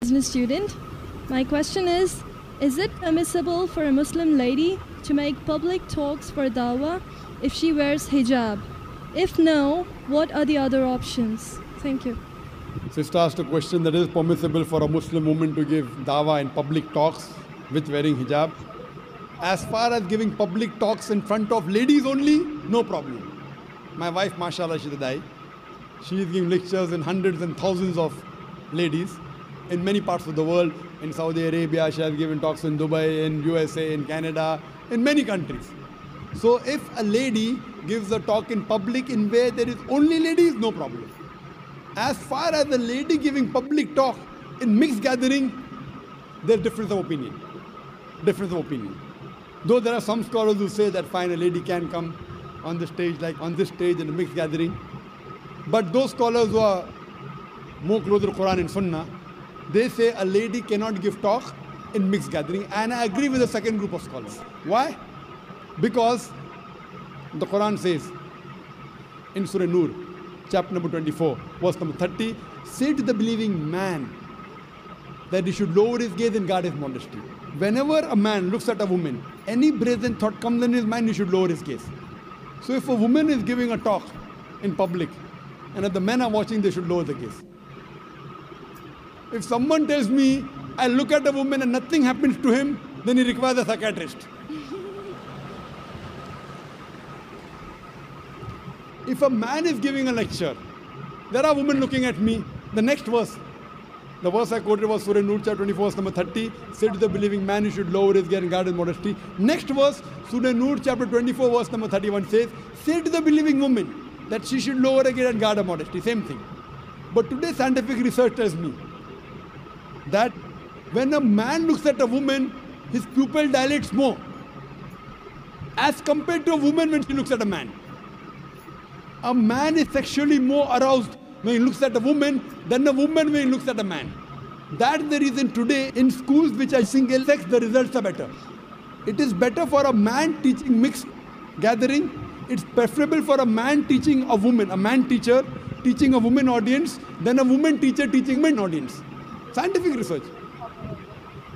business student. My question is it permissible for a Muslim lady to make public talks for dawah if she wears hijab? If no, what are the other options? Thank you. Sister asked a question that is permissible for a Muslim woman to give dawah in public talks with wearing hijab. As far as giving public talks in front of ladies only, no problem. My wife, mashallah, she's a dai. She is giving lectures in hundreds and thousands of ladies in many parts of the world. In Saudi Arabia, she has given talks in Dubai, in USA, in Canada, in many countries. So if a lady gives a talk in public in where there is only ladies, no problem. As far as the lady giving public talk in mixed gathering, there's difference of opinion. Difference of opinion. Though there are some scholars who say that fine, a lady can come on the stage, like on this stage in a mixed gathering. But those scholars who are more closer to Quran and Sunnah, they say a lady cannot give talk in mixed gathering. And I agree with the second group of scholars. Why? Because the Quran says in Surah Nur, chapter number 24, verse number 30, say to the believing man that he should lower his gaze and guard his modesty. Whenever a man looks at a woman, any brazen thought comes in his mind, he should lower his gaze. So if a woman is giving a talk in public, and if the men are watching, they should lower the gaze. If someone tells me, I look at a woman and nothing happens to him, then he requires a psychiatrist. If a man is giving a lecture, there are women looking at me. The next verse, the verse I quoted was Surah Nur, chapter 24, verse number 30. Say to the believing man, you should lower his gaze and guard his modesty. Next verse, Surah Nur, chapter 24, verse number 31 says, say to the believing woman that she should lower her gaze and guard her modesty. Same thing. But today scientific research tells me that when a man looks at a woman, his pupil dilates more as compared to a woman when she looks at a man. A man is sexually more aroused when he looks at a woman than a woman when he looks at a man. That's the reason today in schools which are single sex, the results are better. It is better for a man teaching mixed gathering. It's preferable for a man teaching a woman, a man teacher teaching a woman audience than a woman teacher teaching men audience. Scientific research.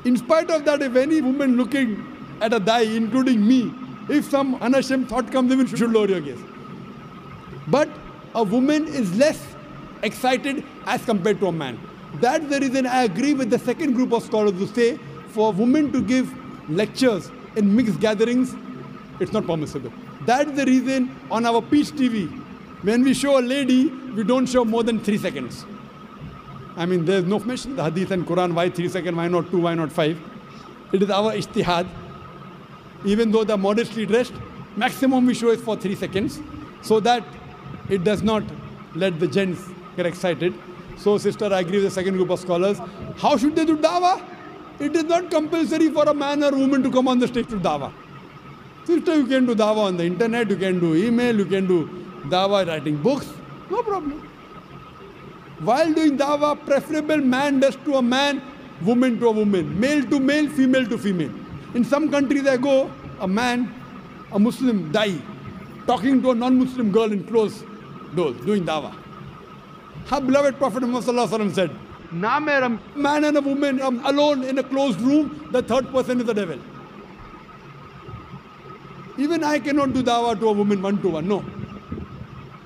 In spite of that, if any woman looking at a dai, including me, if some unashamed thought comes in, you should lower your gaze. But a woman is less excited as compared to a man. That's the reason I agree with the second group of scholars who say for women to give lectures in mixed gatherings, it's not permissible. That's the reason on our Peach TV, when we show a lady, we don't show more than 3 seconds. I mean, there's no mention in the Hadith and Quran, why 3 seconds, why not 2, why not 5. It is our ijtihad. Even though they're modestly dressed, maximum we show is for 3 seconds, so that it does not let the gents get excited. So, sister, I agree with the second group of scholars. How should they do dawah? It is not compulsory for a man or woman to come on the stage to dawah. Sister, you can do dawah on the internet, you can do email, you can do dawah writing books. No problem. While doing dawah, preferable man does to a man, woman to a woman, male to male, female to female. In some countries I go, a man, a Muslim dai, talking to a non-Muslim girl in closed doors, doing dawah. Our beloved Prophet Muhammad said, "Na mera man and a woman alone in a closed room, the third person is the devil." Even I cannot do dawah to a woman one-to-one, no.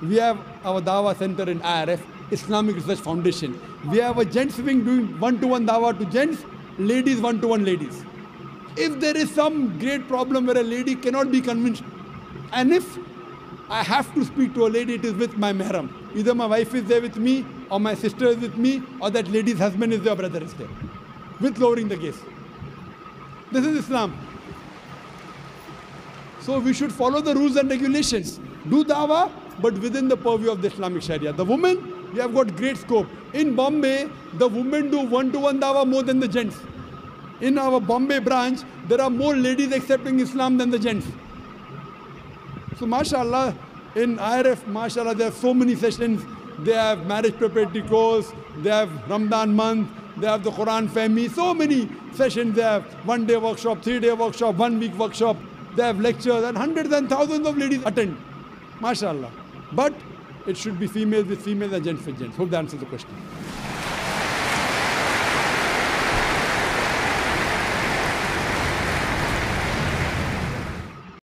We have our dawah center in IRF, Islamic Research Foundation. We have a gents wing doing one-to-one dawah to gents, ladies one-to-one ladies. If there is some great problem where a lady cannot be convinced, and if I have to speak to a lady, it is with my mahram. Either my wife is there with me, or my sister is with me, or that lady's husband is there, or brother is there. With lowering the gaze. This is Islam. So we should follow the rules and regulations. Do dawah, but within the purview of the Islamic Sharia. The women, we have got great scope. In Bombay, the women do one-to-one dawah more than the gents. In our Bombay branch, there are more ladies accepting Islam than the gents. So mashallah, in IRF, mashallah, there are so many sessions. They have marriage preparatory course, they have Ramadan month, they have the Quran family, so many sessions. They have 1-day workshop, 3-day workshop, 1-week workshop. They have lectures and hundreds and thousands of ladies attend. Mashallah. But it should be females with females and gents with gents. Hope that answers the question.